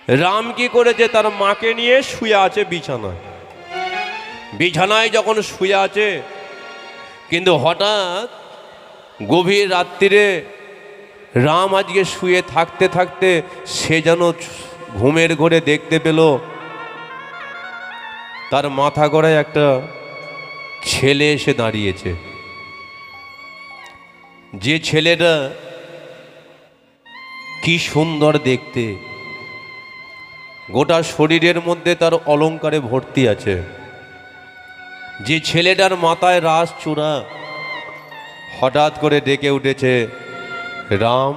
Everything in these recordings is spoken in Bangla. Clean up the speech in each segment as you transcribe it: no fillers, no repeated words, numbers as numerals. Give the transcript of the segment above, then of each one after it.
রাম কি করেছে, তার মাকে নিয়ে শুয়ে আছে বিছানায়। বিছানায় যখন শুয়ে আছে, কিন্তু হঠাৎ গভীর রাত্রিরে রাম আজকে শুয়ে থাকতে থাকতে সে যেন ঘুমের ঘোরে দেখতে পেল তার মাথা গড়ায় একটা ছেলে এসে দাঁড়িয়েছে। যে ছেলেটা কি সুন্দর দেখতে, গোটা শরীরের মধ্যে তার অলংকারে ভর্তি আছে। যে ছেলেটার মাথায় রাস চূড়া, হঠাৎ করে ডেকে উঠেছে, রাম,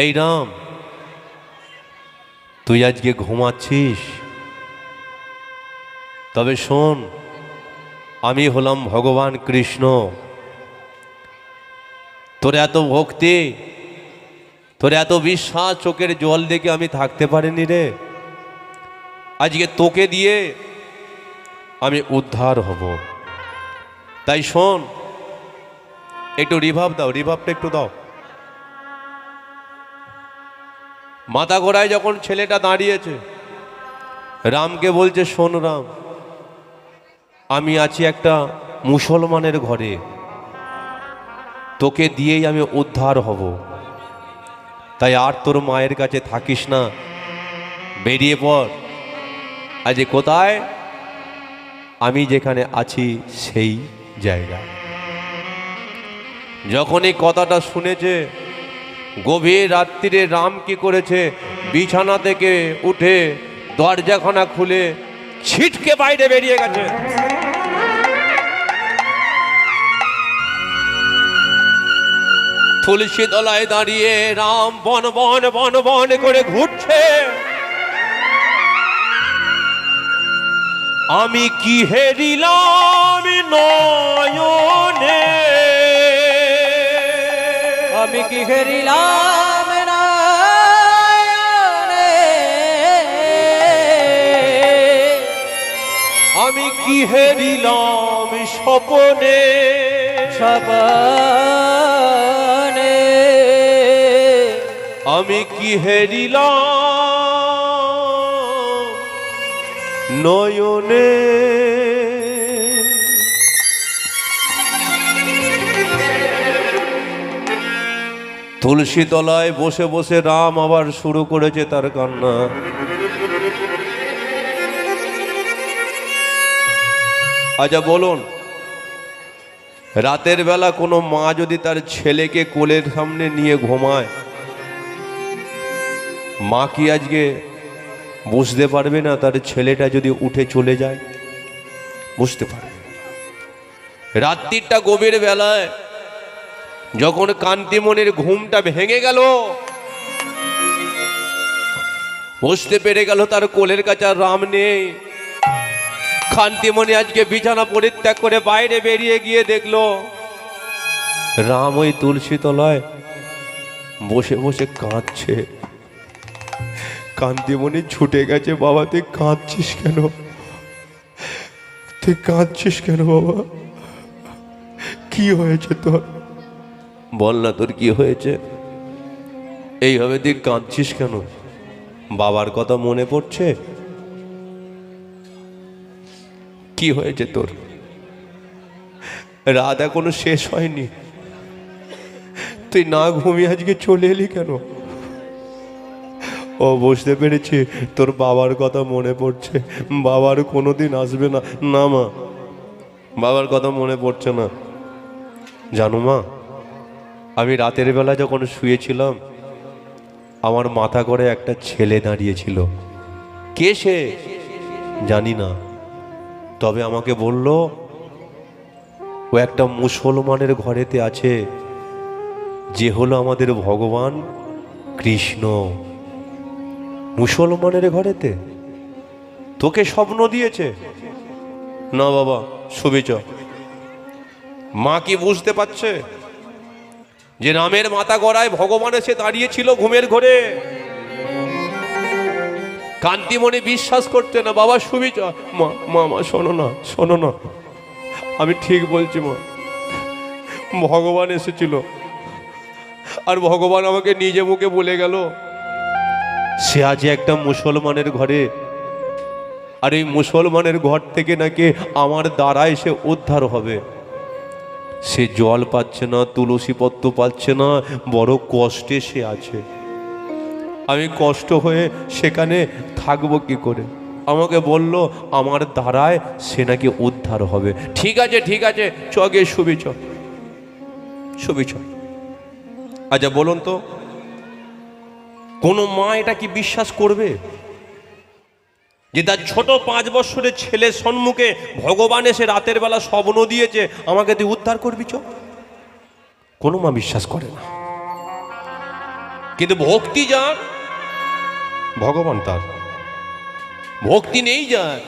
এই রাম, তুই আজকে ঘুমাচ্ছিস? তবে শোন, আমি হলাম ভগবান কৃষ্ণ। তোর এত ভক্তি, তোর এত বিশ্বাস, চোখের জল দেখে আমি থাকতে পারিনি রে। আজকে তোকে দিয়ে আমি উদ্ধার হব। তাই শোন, একটু রিভাব দাও, রিভাবটা একটু দাও। মাথা ঘোড়ায় যখন ছেলেটা দাঁড়িয়েছে, রামকে বলছে, শোন রাম, আমি আছি একটা মুসলমানের ঘরে, তোকে দিয়েই আমি উদ্ধার হব। তাই আর তোর মায়ের কাছে থাকিস না, বেরিয়ে পড়। আজ কোথায়? আমি যেখানে আছি সেই জায়গা। যখন এই কথাটা শুনেছে, গভীর রাত্রিরে রাম কি করেছে, বিছানা থেকে উঠে দরজাখানা খুলে ছিটকে বাইরে বেরিয়ে গেছে। তুলসী তলায় দাঁড়িয়ে রাম বন বন বন বন করে ঘুরছে। আমি কি হেরিলাম নয়নে, আমি কি হেরিলাম নয়নে, আমি কি হেরিলাম স্বপনে, স্বপনে, আমি কি হেরিলাম নয়নে। তুলসী তলায় বসে বসে রাম আবার শুরু করেছে তার কান্না। আচ্ছা বলুন, রাতের বেলা কোনো মা যদি তার ছেলেকে কোলের সামনে নিয়ে ঘুমায়, মা কি আজকে বুঝতে পারবে না তার ছেলেটা যদি উঠে চলে যায়? বুঝতে পারবে। রাত্রিটা গভীর বেলায় যখন কান্তিমণির ঘুমটা ভেঙে গেল, বুঝতে পেরে গেল তার কোলের কাছে আর রাম নেই। কান্তিমণি আজকে বিছানা পরিত্যাগ করে বাইরে বেরিয়ে গিয়ে দেখলো রাম ওই তুলসী তলায় বসে বসে কাঁদছে। কান্তিমণি ছুটে গেছে, বাবা তুই কাঁদছিস কেন? তুই কাঁদছিস কেন বাবা? কি হয়েছে তোর? বল না তোর কি হয়েছে? এইভাবে তুই কাঁদছিস কেন? বাবার কথা মনে পড়ছে? কি হয়েছে তোর? রাত এখনো শেষ হয়নি, তুই না ঘুমিয়ে আজকে চলে এলি কেন? ও বুঝতে পেরেছি, তোর বাবার কথা মনে পড়ছে। বাবার কোনোদিন আসবে না। না মা, বাবার কথা মনে পড়ছে না। জানো মা, আমি রাতের বেলা যখন শুয়েছিলাম, আমার মাথা করে একটা ছেলে দাঁড়িয়েছিল। কে সে জানি না, তবে আমাকে বলল ও একটা মুসলমানের ঘরেতে আছে, যে হলো আমাদের ভগবান কৃষ্ণ। মুসলমানের ঘরেতে তোকে স্বপ্ন দিয়েছে? না বাবা, শুবি চ। মা কি বুঝতে পারছে যে রামের মাথা গড়ায় ভগবান এসে দাঁড়িয়েছিল ঘুমের ঘরে? কান্তিমণি বিশ্বাস করছে না। বাবা শুবি চ। মা মা মা শোনো না, শোনো না, আমি ঠিক বলছি মা। ভগবান এসেছিল, আর ভগবান আমাকে নিজে মুখে বলে গেল সে আজ একটা মুসলমানের ঘরে, আর এই মুসলমানের ঘর থেকে নাকি আমার দ্বারাই সে উদ্ধার হবে। সে জল পাচ্ছে না, তুলসী পত্র পাচ্ছে না, বড় কষ্টে সে আছে। আমি কষ্ট হয়ে সেখানে থাকবো কি করে? আমাকে বলল আমার দ্বারায় সে নাকি উদ্ধার হবে। ঠিক আছে ঠিক আছে, চগে শুবি চ, শুবি চ। আচ্ছা বলুন তো, কোনো মা এটা কি বিশ্বাস করবে যে তার ছোট 5 বছরের ছেলের সম্মুখে ভগবান এসে রাতের বেলা স্বপ্ন দিয়েছে আমাকে তুই উদ্ধার করবি চ? কোনো মা বিশ্বাস করে না। কিন্তু ভক্তি যার, ভগবান তার। ভক্তি নেই যার,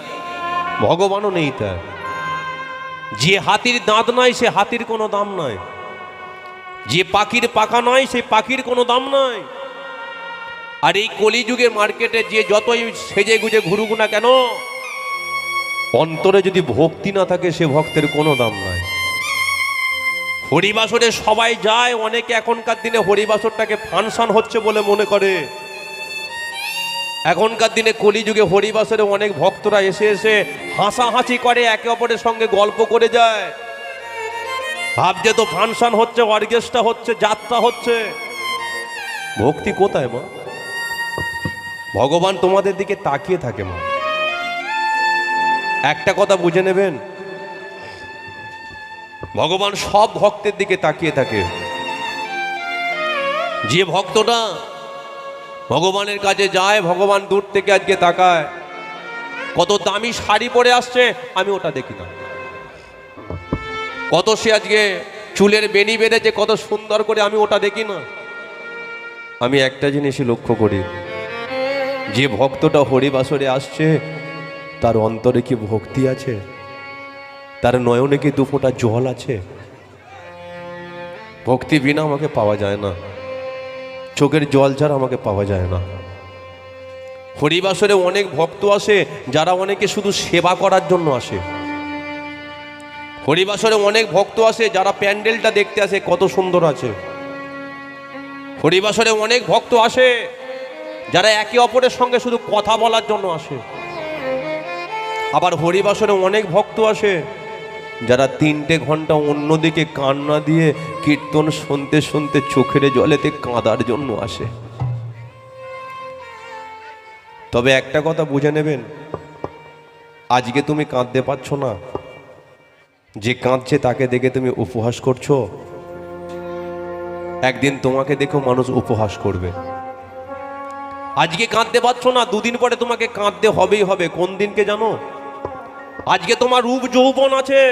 ভগবানও নেই তার। যে হাতির দাঁত নাই সে হাতির কোনো দাম নাই, যে পাখির পাখা নয় সেই পাখির কোনো দাম নাই। আর এই কলিযুগের মার্কেটে যে যতই সেজে গুজে ঘুরুক না কেন, অন্তরে যদি ভক্তি না থাকে সে ভক্তের কোনো দাম নাই। হরিবাসরে সবাই যায়, অনেকে এখনকার দিনে হরিবাসরটাকে ফাংশন হচ্ছে বলে মনে করে। এখনকার দিনে কলিযুগে হরিবাসরে অনেক ভক্তরা এসে এসে হাসাহাসি করে, একে অপরের সঙ্গে গল্প করে যায়, ভাবছে তো ফাংশন হচ্ছে, অর্কেস্ট্রা হচ্ছে, যাত্রা হচ্ছে। ভক্তি কোথায় মা? ভগবান তোমাদের দিকে তাকিয়ে থাকে মা। একটা কথা বুঝে নেবেন, ভগবান সব ভক্তের দিকে তাকিয়ে থাকে। যে ভক্তটা ভগবানের কাছে যায়, ভগবান দূর থেকে আজকে তাকায়। কত দামি শাড়ি পরে আসছে আমি ওটা দেখি না, কত সে আজকে চুলের বেনি বেঁধেছে কত সুন্দর করে আমি ওটা দেখি না। আমি একটা জিনিসই লক্ষ্য করি, যে ভক্তটা হরিবাসরে আসছে তার অন্তরে কি ভক্তি আছে? তার নয়নে কি 2 ফোঁটা জল আছে? ভক্তি বিনা আমাকে পাওয়া যায় না, চোখের জল ছাড়া আমাকে পাওয়া যায় না। হরিবাসরে অনেক ভক্ত আসে যারা অনেকে শুধু সেবা করার জন্য আসে। হরিবাসরে অনেক ভক্ত আসে যারা প্যান্ডেলটা দেখতে আসে কত সুন্দর আছে। হরিবাসরে অনেক ভক্ত আসে যারা একে অপরের সঙ্গে শুধু কথা বলার জন্য আসে। আবার হরিবাসরে অনেক ভক্ত আসে যারা 3টে ঘন্টা অন্যদিকে কান্না দিয়ে কীর্তন শুনতে শুনতে চোখের জলেতে কাঁদার জন্য আসে। তবে একটা কথা বুঝে নেবেন, আজকে তুমি কাঁদতে পারছো না, যে কাঁদছে তাকে দেখে তুমি উপহাস করছো, একদিন তোমাকে দেখো মানুষ উপহাস করবে। আজকে কাঁদতে পারছো না, 2 দিন পরে তোমাকে কাঁদতে হবেই হবে। কোন দিনকে জানো? আজকে তোমার রূপ যৌবন আছে,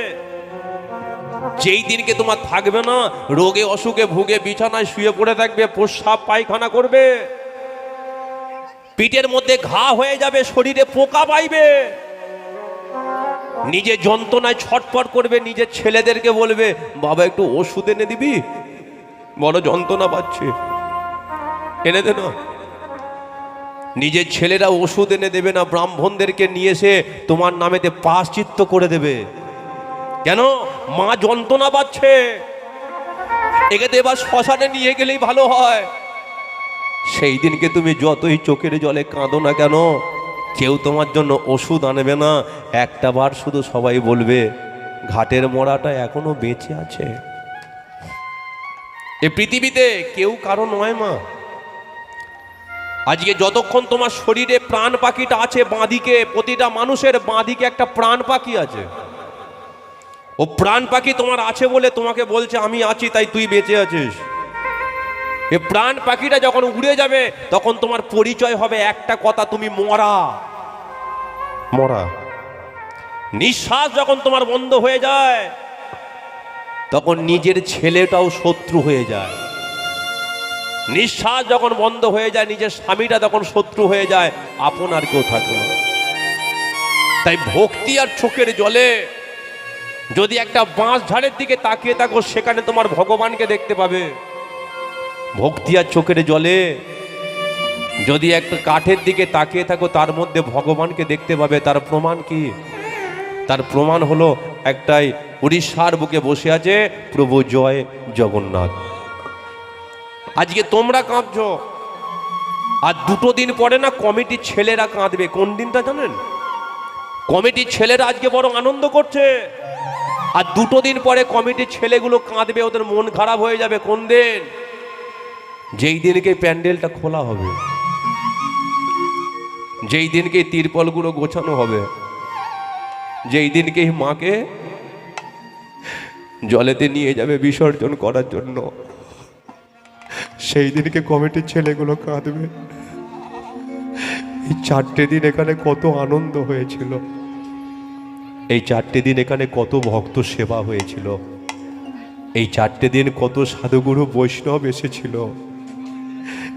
যেই দিনকে তোমার থাকবে না, রোগে অসুখে ভুগে বিছানায় শুয়ে পড়ে থাকবে, প্রস্রাব পায়খানা করবে, পিঠের মধ্যে ঘা হয়ে যাবে, শরীরে পোকা পাইবে, নিজে যন্ত্রণায় ছটফট করবে, নিজের ছেলেদেরকে বলবে বাবা একটু ওষুধ এনে দিবি, বড় যন্ত্রণা পাচ্ছে, এনে দে না। নিজের ছেলেরা ওষুধ এনে দেবে না, ব্রাহ্মণদেরকে নিয়ে এসে তোমার নামেতে প্রায়শ্চিত্ত করে দেবে। কেন? মা যন্ত্রণা পাচ্ছে, একে তো এবার শ্মশানে নিয়ে গেলেই ভালো হয়। সেই দিনকে তুমি যতই চোখের জলে কাঁদো না কেন, কেউ তোমার জন্য ওষুধ আনবে না। একটা বার শুধু সবাই বলবে ঘাটের মোড়াটা এখনো বেঁচে আছে। এ পৃথিবীতে কেউ কারো নয় মা। আজকে যতক্ষণ তোমার শরীরে প্রাণ পাখিটা আছে বাঁদিকে, প্রতিটা মানুষের বাঁদিকে একটা প্রাণ পাখি আছে। ও প্রাণ পাখি তোমার আছে বলে তোমাকে বলছে আমি আছি তাই তুই বেঁচে আছিস। এ প্রাণ পাখিটা যখন উড়ে যাবে তখন তোমার পরিচয় হবে একটা কথা, তুমি মরা। মরা। নিঃশ্বাস যখন তোমার বন্ধ হয়ে যায় তখন নিজের ছেলেটাও শত্রু হয়ে যায়। নিঃশ্বাস যখন বন্ধ হয়ে যায় নিজের স্বামীটা তখন শত্রু হয়ে যায়, আপন আর কেউ থাকে না। তাই ভক্তি আর চোখের জলে যদি একটা বাঁশ ঝাড়ের দিকে তাকিয়ে থাকো সেখানে তোমার ভগবানকে দেখতে পাবে। ভক্তি আর চোখের জলে যদি একটা কাঠের দিকে তাকিয়ে থাকো তার মধ্যে ভগবানকে দেখতে পাবে। তার প্রমাণ কি? তার প্রমাণ হলো একটাই, উড়িষ্যার বুকে বসে আছে প্রভু জয় জগন্নাথ। আজকে তোমরা কাঁদছো, আর 2 দিন পরে না কমিটির ছেলেরা কাঁদবে। কোন দিনটা জানেন? কমিটির ছেলেরা আজকে বড় আনন্দ করছে, আর 2 দিন পরে কমিটির ছেলেগুলো কাঁদবে, ওদের মন খারাপ হয়ে যাবে। কোন দিন? যেই দিনকে প্যান্ডেলটা খোলা হবে, যেই দিনকে তিরপলগুলো গোছানো হবে, যেই দিনকে মাকে জলেতে নিয়ে যাবে বিসর্জন করার জন্য, সেই দিনকে কমিটির ছেলেগুলো কাঁদবে। এই 4টে দিন এখানে কত আনন্দ হয়েছিল, এই 4টে দিন এখানে কত ভক্ত সেবা হয়েছিল, এই 4টে দিন কত সাধুগুরু বৈষ্ণব এসেছিল,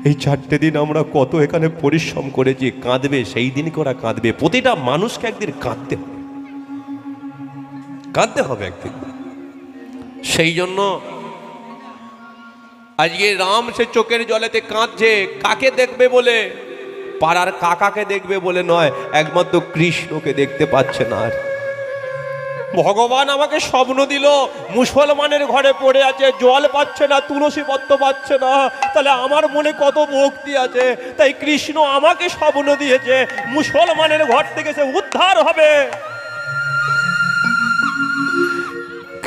এই 4টে দিন আমরা কত এখানে পরিশ্রম করেছি। কাঁদবে, সেই দিনকে ওরা কাঁদবে। প্রতিটা মানুষকে একদিন কাঁদতে হবে, কাঁদতে হবে একদিন। সেই জন্য আজকে রাম সে চোখের জলেতে কাঁদছে। কাকে দেখবে বলে? পাড়ার কাকাকে দেখবে বলে নয়, একমাত্র কৃষ্ণকে দেখতে পাচ্ছে না। আর ভগবান আমাকে স্বপ্ন দিল মুসলমানের ঘরে পড়ে আছে, জল পাচ্ছে না, তুলসী পত্র পাচ্ছে না, তাহলে আমার মনে কত ভক্তি আছে, তাই কৃষ্ণ আমাকে স্বপ্ন দিয়েছে মুসলমানের ঘর থেকে সে উদ্ধার হবে।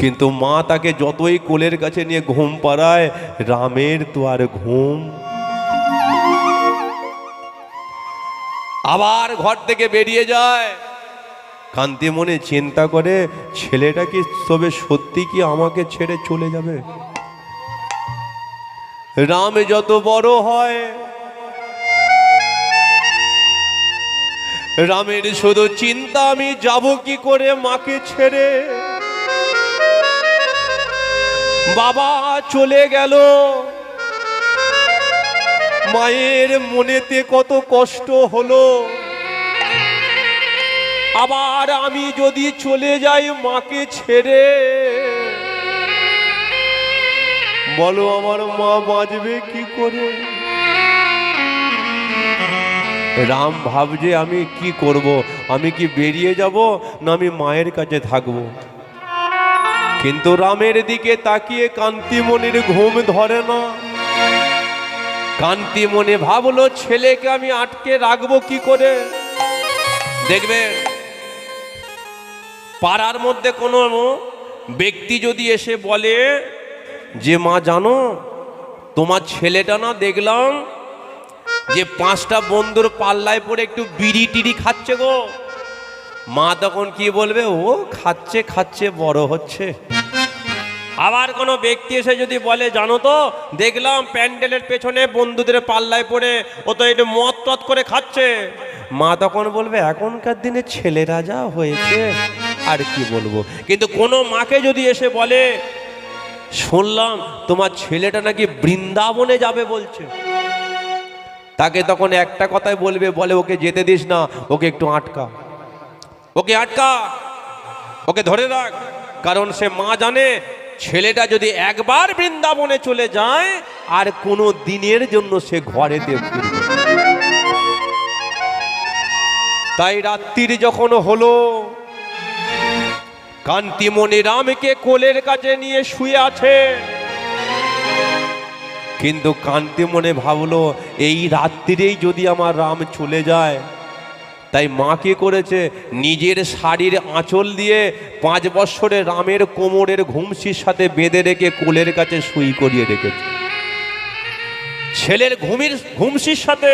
কিন্তু মা তাকে যতই কোলের কাছে নিয়ে ঘুম পাড়ায়, রামের তো আর ঘুম। আবার ঘর থেকে বেরিয়ে যায়। কান্তি মনে চিন্তা করে, ছেলেটা কি তবে সত্যি কি আমাকে ছেড়ে চলে যাবে? রাম যত বড় হয়, রামের শুধু চিন্তা আমি যাব কি করে মাকে ছেড়ে। বাবা চলে গেল, মায়ের মনেতে কত কষ্ট হলো। আবার আমি যদি চলে যাই মাকে ছেড়ে, বলো আমার মা বাঁচবে কি করে? রাম ভাবছে আমি কি করব, আমি কি বেরিয়ে যাব না আমি মায়ের কাছে থাকবো? কিন্তু রামের দিকে তাকিয়ে কান্তিমণির ঘুম ধরে না। কান্তিমণি ভাবলো ছেলেকে আমি আটকে রাখবো কি করে? দেখবে পাড়ার মধ্যে কোনো ব্যক্তি যদি এসে বলে যে মা জানো তোমার ছেলেটা না দেখলাম যে 5টা বন্ধুর পাল্লায় পড়ে একটু বিড়ি টিড়ি খাচ্ছে গো, মা তখন কি বলবে? ও খাচ্ছে খাচ্ছে, বড় হচ্ছে। আবার কোনো ব্যক্তি এসে যদি বলে জানো তো দেখলাম প্যান্ডেলের পেছনে বন্ধুদের পাল্লায় পড়ে ও তো একটু মদ টদ করে খাচ্ছে, মা তখন বলবে এখনকার দিনে ছেলেরা যা হয়েছে আর কি বলবো। কিন্তু কোনো মাকে যদি এসে বলে শুনলাম তোমার ছেলেটা নাকি বৃন্দাবনে যাবে বলছে, তাকে তখন একটা কথাই বলবে, বলে ওকে যেতে দিস না, ওকে একটু আটকা, ওকে আটকা, ওকে ধরে রাখ। কারণ সে মা জানে ছেলেটা যদি একবার বৃন্দাবনে চলে যায় আর কোনো দিনের জন্য সে ঘরেতে ফিরবে। তাই রাত্রির যখন হলো, কান্তিমণি রামকে কোলের কাছে নিয়ে শুয়ে আছে। কিন্তু কান্তিমণি ভাবলো এই রাত্রিরেই যদি আমার রাম চলে যায়, তাই মা কি করেছে? নিজের শাড়ির আঁচল দিয়ে 5 বছরের রামের কোমরের ঘুমসির সাথে বেঁধে রেখে কোলের কাছে শুই করিয়ে রেখেছে। ছেলের ঘুমসির সাথে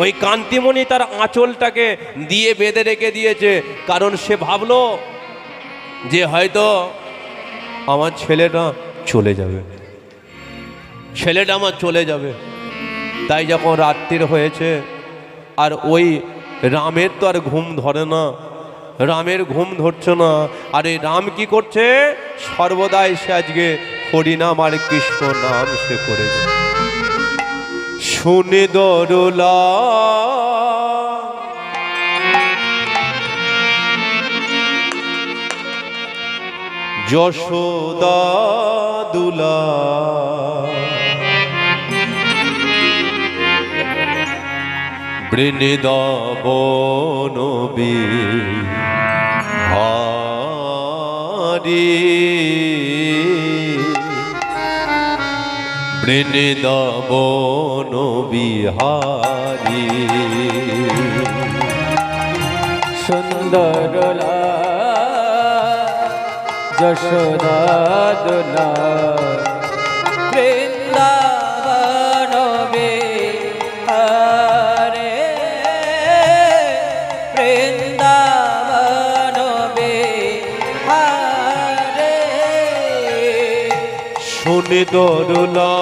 ওই কান্তিমণি তার আঁচলটাকে দিয়ে বেঁধে রেখে দিয়েছে। কারণ সে ভাবলো যে হয়তো আমার ছেলেটা চলে যাবে, ছেলেটা আমার চলে যাবে। তাই যখন রাত্রির হয়েছে আর ওই রামের তো আর ঘুম ধরে না, রামের ঘুম ধরছে না, আর এই রাম কি করছে? সর্বদাই সে আজকে হরিনাম আর কৃষ্ণ নাম সে করে। শুনে দরুলা যশোদা দুলা, বৃন্দাবন বিহারী বৃন্দাবন বিহারী সুন্দর যশোদা দুলা বৃন্দাবন বিহারে বৃন্দাবন বিহারে শুনে দরলা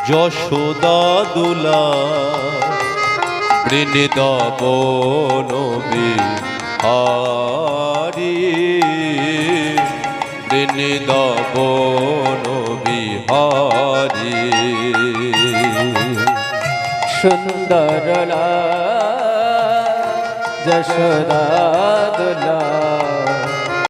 যশোদা দুলা বৃন্দাবন বিহারী বৃন্দাবন বিহারী সুন্দর যশোদা দুলা